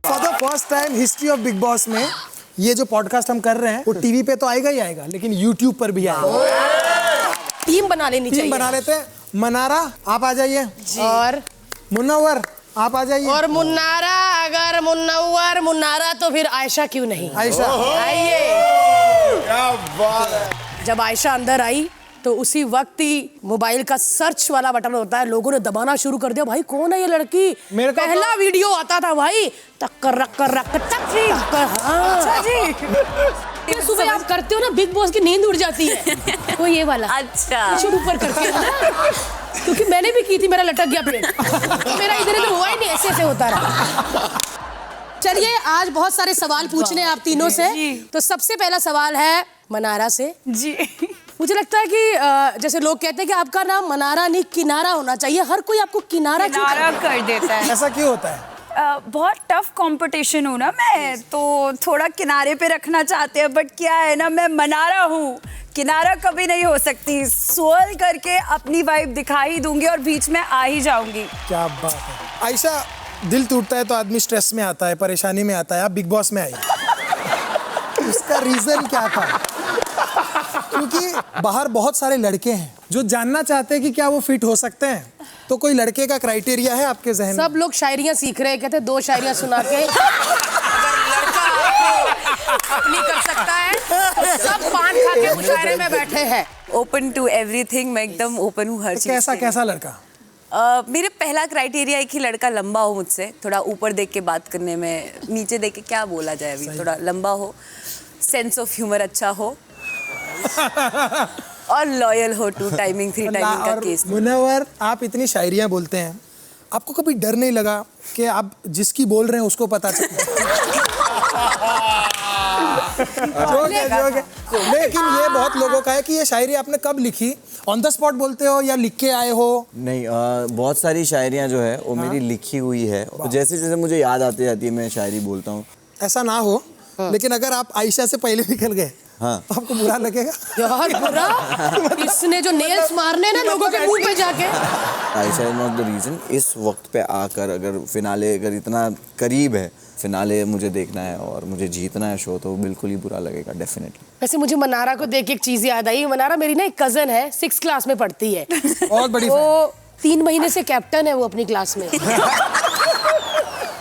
For the first time history of big boss में ये जो पॉडकास्ट हम कर रहे हैं वो टीवी पे तो आएगा ही आएगा, लेकिन यूट्यूब पर भी आएगा। टीम बना लेनी चाहिए। टीम बना लेते हैं। मनारा आप आ जाइए और मुन्नवर आप आ जाइए। और मुन्नारा, अगर मुन्नवर मुन्नारा तो फिर आयशा क्यों नहीं? आयशा आइए। क्या बात है। जब आयशा अंदर आई तो उसी वक्त ही मोबाइल का सर्च वाला बटन होता है, लोगों ने दबाना शुरू कर दिया, भाई कौन है ये लड़की? मेरे को पहला वीडियो आता था भाई, टक्कर रक्कर रक्कर टक्कर। हाँ जी, सुबह आप करते हो ना बिग बॉस की नींद उड़ जाती है, वो ये वाला अच्छा शुरू ऊपर करते हो ना, क्योंकि मैंने भी की थी, मेरा लटक गया प्लेट, मेरा इधर इधर हुआ ही नहीं, ऐसे ऐसे होता रहा। चलिए आज बहुत सारे सवाल पूछने आप तीनों से। तो सबसे पहला सवाल है मनारा से जी। मुझे लगता है कि जैसे लोग कहते हैं कि आपका नाम मनारा नहीं किनारा होना चाहिए, हर कोई आपको किनारा कर देता है। ऐसा क्यों होता है? बहुत टफ कंपटीशन हूँ ना मैं, तो थोड़ा किनारे पे रखना चाहते हैं, बट क्या है ना, मैं मनारा हूँ, किनारा कभी नहीं हो सकती। स्वर्ल करके अपनी वाइब दिखा ही दूंगी और बीच में आ ही जाऊंगी। क्या बात है। आयशा, दिल टूटता है तो आदमी स्ट्रेस में आता है, परेशानी में आता है, आप बिग बॉस में आई, उसका रीजन क्या था? क्योंकि बाहर बहुत सारे लड़के हैं जो जानना चाहते हैं कि क्या वो फिट हो सकते हैं, तो कोई लड़के का क्राइटेरिया है आपके जहन में? सब लोग शायरियां सीख रहे हैं, कहते 2 शायरियां सुना के अगर लड़का आपको अपनी कर सकता है तो सब पान खा के मुशायरे में बैठे हैं। ओपन टू एवरीथिंग, मैं एकदम ओपन हूँ हर चीज। कैसा लड़का? मेरे पहला क्राइटेरिया है कि लड़का लंबा हो मुझसे, थोड़ा ऊपर देख के बात करने में, नीचे देख के क्या बोला जाए अभी, थोड़ा लंबा हो, सेंस ऑफ ह्यूमर अच्छा हो और लॉयल हो टू टाइमिंग 3 टाइमिंग का केस। मुनव्वर, आप इतनी शायरियां बोलते हैं, आपको कभी डर नहीं लगा कि आप जिसकी बोल रहे हैं उसको पता चले? लेकिन ये बहुत लोगों का है कि ये शायरी आपने कब लिखी? ऑन द स्पॉट बोलते हो या लिख के आए हो? नहीं, बहुत सारी शायरियाँ जो है वो मेरी लिखी हुई है, जैसे जैसे मुझे याद आती जाती है मैं शायरी बोलता हूँ। ऐसा ना हो, लेकिन अगर आप आयशा से पहले निकल गए हाँ तो आपको बुरा लगेगा? यार बुरा, इसने जो नेल्स मारने ना लोगों के मुंह पे जाके। Ayesha is not the reason. इस वक्त पे आकर अगर फिनाले अगर इतना करीब है, फिनाले मुझे देखना है और मुझे जीतना है शो, तो बिल्कुल ही बुरा लगेगा डेफिनेटली। वैसे मुझे मनारा को देख के एक चीज याद आई। मनारा मेरी ना एक कजन है, 6th क्लास में पढ़ती है, बहुत बड़ी वो 3 महीने से कैप्टन है वो अपनी क्लास में।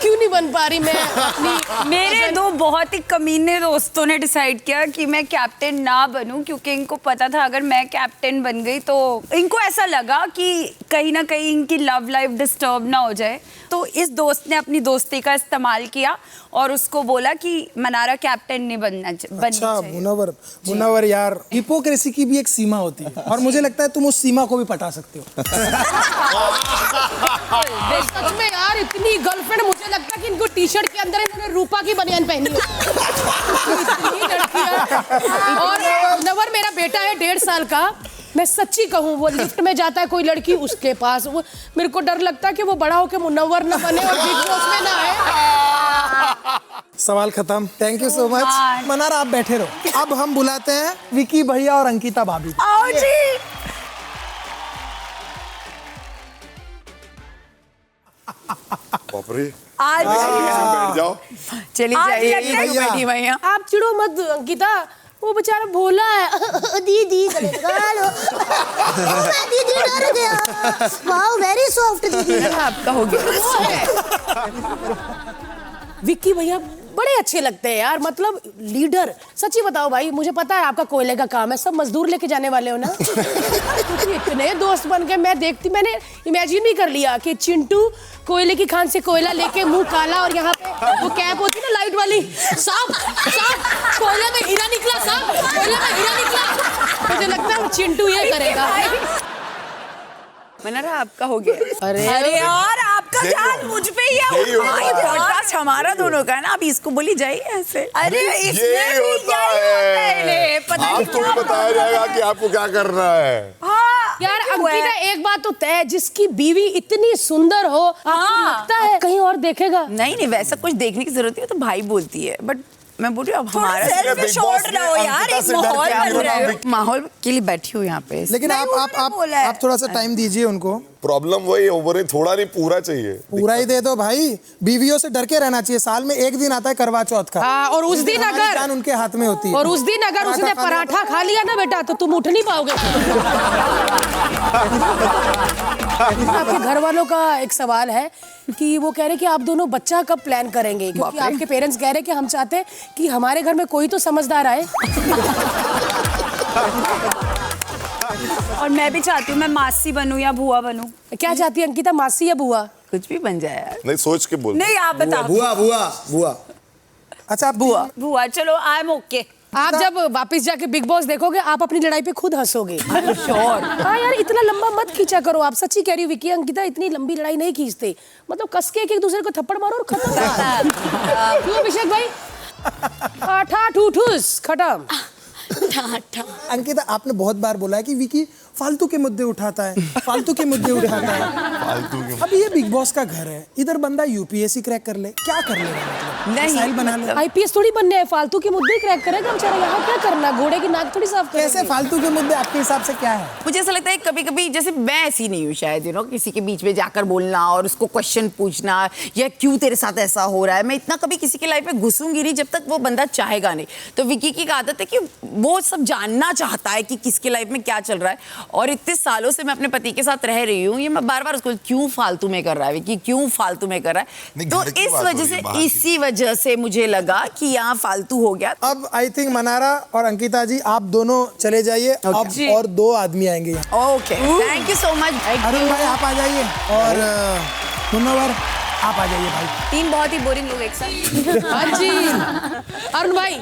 क्यों नहीं बन पा रही मैं अपनी? मेरे 2 बहुत ही कमीने दोस्तों ने डिसाइड किया कि मैं कैप्टन ना बनूं, क्योंकि इनको पता था अगर मैं कैप्टन बन गई तो इनको ऐसा लगा कि कहीं ना कहीं इनकी लव लाइफ डिस्टर्ब ना हो जाए। तो इस दोस्त ने अपनी दोस्ती का इस्तेमाल किया और उसको बोला कि मनारा कैप्टन नहीं बनना अच्छा, मुनव्वर यार, हिपोक्रेसी की भी एक सीमा होती है और मुझे लगता है तुम उस सीमा को भी पटा सकते हो। सच में यार, इतनी गर्लफ्रेंड, मुझे लगता है कि इनको टी-शर्ट के अंदर इन्होंने रूपा की बनियान पहनी है। इतनी लड़कियां। और नवर मेरा बेटा है 1.5 साल का, मैं सच्ची कहूँ वो लिफ्ट में जाता है कोई लड़की उसके पास, वो मेरे को डर लगता है कि वो बड़ा होकर मुनव्वर न बने और बिग बॉस में ना आए। सवाल खत्म। Thank you so much. Mannara आप बैठे रहो। अब हम बुलाते हैं विकी भैया और अंकिता भाभी। आओ जी। आज बैठ जाओ। चलिए जाइए भैया। आप चिड़ो मत अंकिता, वो बेचारा भोला है। दीदी दीदी डर गया। वाओ वेरी सॉफ्ट दीदी। आपका हो गया। विक्की भैया बड़े अच्छे लगते हैं यार, मतलब लीडर। सच्ची बताओ भाई, मुझे पता है आपका कोयले का काम है, सब मजदूर लेके जाने वाले हो ना? क्योंकि इतने दोस्त बन के मैं देखती, मैंने इमेजिन भी कर लिया कि चिंटू कोयले की खान से कोयला लेके मुंह काला और यहाँ पे वो कैप होती ना लाइट वाली, साहब साहब कोयले में हीरा निकला, साहब कोयले में हीरा निकला। मुझे लगता है वो चिंटू ये करेगा। मनारा आपका हो गया। अरे यार, आपका ध्यान मुझ पे ही है। पॉडकास्ट हमारा दोनों का है ना, अभी इसको बोली जाइए ऐसे। अरे ये होता है, पता नहीं आपको भी बताया जाएगा कि आपको क्या करना है। हाँ यार अंकिता, एक बात तो तय, जिसकी बीवी इतनी सुंदर हो, आपको लगता है कहीं और देखेगा? नहीं नहीं, वैसा कुछ देखने की जरूरत है तो भाई बोलती है, बट मैं बोल रही हूँ अब हमारा सेल्फ शॉट रहो यार, एक माहौल बन रहा है। माहौल के लिए बैठी हूँ यहाँ पे। लेकिन आप थोड़ा सा टाइम दीजिए उनको। प्रॉब्लम वही ओवर है, थोड़ा नहीं पूरा चाहिए। पूरा ही दे दो भाई। बीवियों से डर के रहना चाहिए। साल में एक दिन आता है करवा चौथ का। हाँ, और उस दिन हमारी अगर जान उनके हाथ में होती है। और उस दिन अगर उसने पराठा खा लिया ना बेटा तो तुम उठ नहीं पाओगे। आपके घर वालों का एक सवाल है कि वो कह रहे कि आप दोनों बच्चा कब प्लान करेंगे, क्योंकि आपके पेरेंट्स कह रहे कि हम चाहते हैं कि हमारे घर में कोई तो समझदार आए। और मैं भी चाहती हूँ मैं मासी बनूं या बुआ बनूं। क्या चाहती है अंकिता, मासी या बुआ? कुछ भी बन जाए यार। नहीं सोच के बोल। नहीं आप बताओ। बुआ बुआ बुआ। अच्छा, आप बुआ चलो, आई एम ओके। आप जब वापस जाके बिग बॉस देखोगे आप अपनी लड़ाई पे खुद हंसोगे। श्योर। हाँ यार, इतना लंबा मत खींचा करो। आप सच्ची कह रही हो विकी, अंकिता इतनी लंबी लड़ाई नहीं खींचते। मतलब कस के एक दूसरे को थप्पड़ मारो और खत्म। क्यों अभिषेक भाई? आठा ठूठूस खत्म। अंकिता, आपने बहुत बार बोला है कि विकी फालतू के मुद्दे उठाता है, फालतू के मुद्दे उठाता है। अब ये बिग बॉस का घर है, इधर बंदा यूपीएससी क्रैक कर ले, क्या कर लेगा? मतलब मिसाइल बना ले। आईपीएस थोड़ी बनने है, फालतू के मुद्दे क्रैक करेगा बेचारा। यहाँ क्या करना, घोड़े की नाक थोड़ी साफ कैसे फालतू के मुद्दे आपके हिसाब से क्या है? मुझे ऐसा लगता है कभी कभी, जैसे मैं ऐसी नहीं हूँ शायद, किसी के बीच में जाकर बोलना और उसको क्वेश्चन पूछना या क्यों तेरे साथ ऐसा हो रहा है। मैं इतना कभी किसी की लाइफ में घुसूंगी नहीं जब तक वो बंदा चाहेगा नहीं। तो विकी की आदत है कि वो सब जानना चाहता है कि किसकी लाइफ में क्या चल रहा है। और इतने सालों से मैं अपने पति के साथ रह रही हूँ, ये मैं बार बार उसको क्यों फालतू में कर रहा है विकी, क्यों फालतू में कर रहा है। तो इस वजह से, इसी वजह से मुझे लगा कि यहाँ फालतू हो गया। अब आई थिंक मनारा और अंकिता जी आप दोनों चले जाइए। अब और 2 आदमी आएंगे यहाँ। Okay, thank you so much. Arun भाई आप आ जाइए और मुन्नवर आप आ जाइए भाई। 3 बहुत ही बोरिंग लोग एक साथ। हाँ जी। अरुण भाई,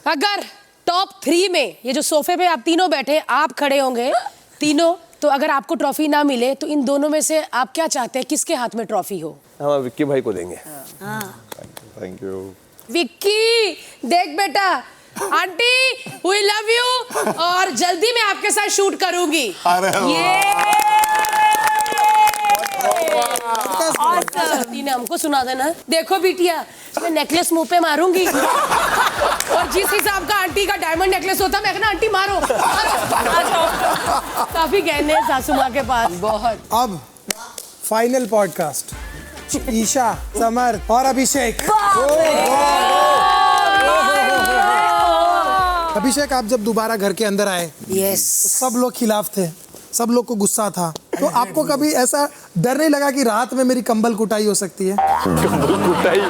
अगर टॉप 3 में ये जो सोफे पे आप तीनों बैठे, आप खड़े होंगे तीनों, तो अगर आपको ट्रॉफी ना मिले तो इन दोनों में से आप क्या चाहते हैं, किसके हाथ में ट्रॉफी हो? हम विक्की भाई को देंगे। Thank you. विक्की देख बेटा, आंटी वी लव यू और जल्दी मैं आपके साथ शूट करूंगी। आंटी ने हमको सुना देना। देखो बिटिया, मैं नेकलेस मुंह पे मारूंगी और जिस हिसाब का आंटी का डायमंड नेकलेस होता मैं कहना आंटी मारो। काफी गहने हैं सासू माँ के पास, बहुत। अब फाइनल पॉडकास्ट, ईशा, समर्थ और अभिषेक। अभिषेक, आप जब दोबारा घर के अंदर आए, यस, सब लोग खिलाफ थे, सब लोग को गुस्सा था, तो आपको कभी ऐसा डर नहीं लगा कि रात में मेरी कंबल कुटाई हो सकती है? कुटाई,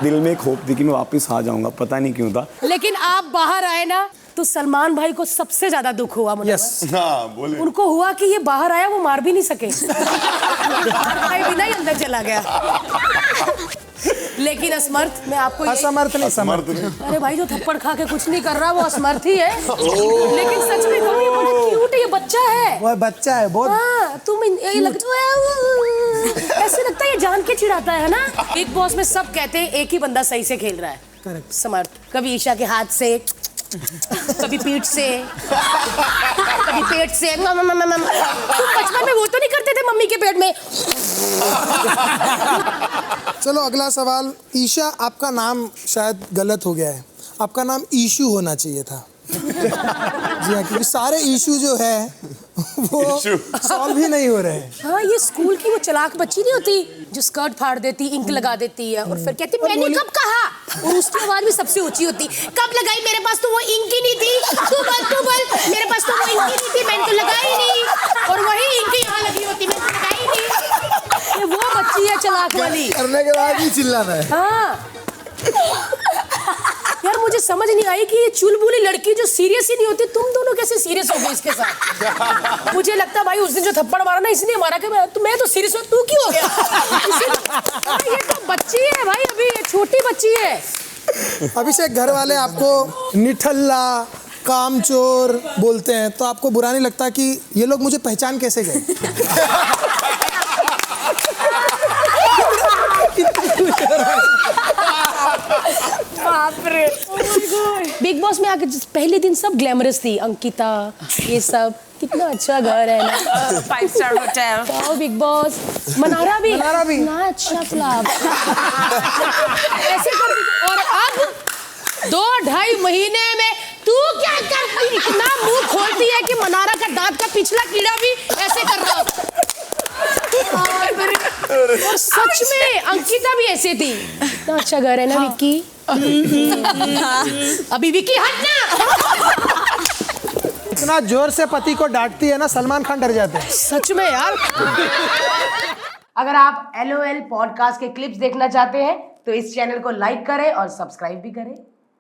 दिल में एक होप थी कि मैं वापस आ जाऊंगा, पता नहीं क्यों था। लेकिन आप बाहर आए ना तो सलमान भाई को सबसे ज्यादा दुख हुआ। यस, हाँ बोले। उनको हुआ कि ये बाहर आया, वो मार भी नहीं सके। भाई बिना ही अंदर चला गया। लेकिन असमर्थ, मैं आपको असमर्थ नहीं, समर्थ। अरे भाई जो थप्पड़ खा के कुछ नहीं कर रहा वो असमर्थ ही है। लेकिन सच में कहूँ ये बड़ा क्यूट है, ये बच्चा है। वो बच्चा है बहुत। हाँ, तुम ये ऐसे लगता है ये जान के चिढ़ाता है ना। बिग बॉस में सब कहते हैं एक ही बंदा सही से खेल रहा है, करेक्ट। समर्थ। कभी ईशा के हाथ से, कभी पीठ से, कभी पेट से। तुम बचपन में वो तो नहीं करते थे मम्मी के पेट में? चलो अगला सवाल। ईशा, आपका नाम शायद गलत हो गया है, आपका नाम ईशू होना चाहिए था। जी हाँ, क्योंकि सारे इशू जो है वो सॉल्व ही नहीं हो रहे हैं। हाँ, ये स्कूल की वो चालाक बच्ची नहीं होती जो स्कर्ट फाड़ देती, इंक लगा देती है और फिर कहती मैंने कब कहा, और उसकी आवाज भी सबसे ऊंची होती, कब लगाई, मेरे पास तो वो इंक ही नहीं थी, तू बोल मेरे पास तो वो इंक ही नहीं थी, मैंने तो लगाई नहीं, और वही इंक यहाँ लगी होती, मैंने तो लगाई नहीं। ये वो बच्ची है चालाक वाली। करने के बाद ही चिल्लाना है। हाँ यार, मुझे समझ नहीं आई कि ये चुलबुली लड़की जो सीरियस ही नहीं होती, तुम दोनों कैसे सीरियस हो गए इसके साथ? मुझे लगता भाई उस दिन जो थप्पड़ मारा ना इसलिए मारा कि मैं तो सीरियस हूँ, तू क्यों हो गया? ये तो बच्ची है भाई, अभी ये छोटी बच्ची है। अभिषेक, घर वाले आपको निठल्ला, कामचोर बोलते हैं, तो आपको बुरा नहीं लगता कि ये लोग मुझे पहचान कैसे गए? बिग बॉस में आके पहले दिन सब ग्लैमरस थी, अंकिता, ये सब कितना अच्छा घर है ना, 5 star hotel. Wow big boss. Mannara भी ना, अच्छा क्लब ऐसे करती थी। और अब 2-2.5 महीने में तू क्या करती, इतना मुंह खोलती है कि मनारा का दांत का पिछला कीड़ा भी ऐसे कर रहा हो। और सच में अंकिता भी ऐसी थी। इतना अच्छा घर है ना विक्की। अभी विक्की हटना। इतना जोर से पति को डांटती है ना, सलमान खान डर जाते हैं। सच में यार। अगर आप LOL पॉडकास्ट के क्लिप्स देखना चाहते हैं तो इस चैनल को लाइक करें और सब्सक्राइब भी करें।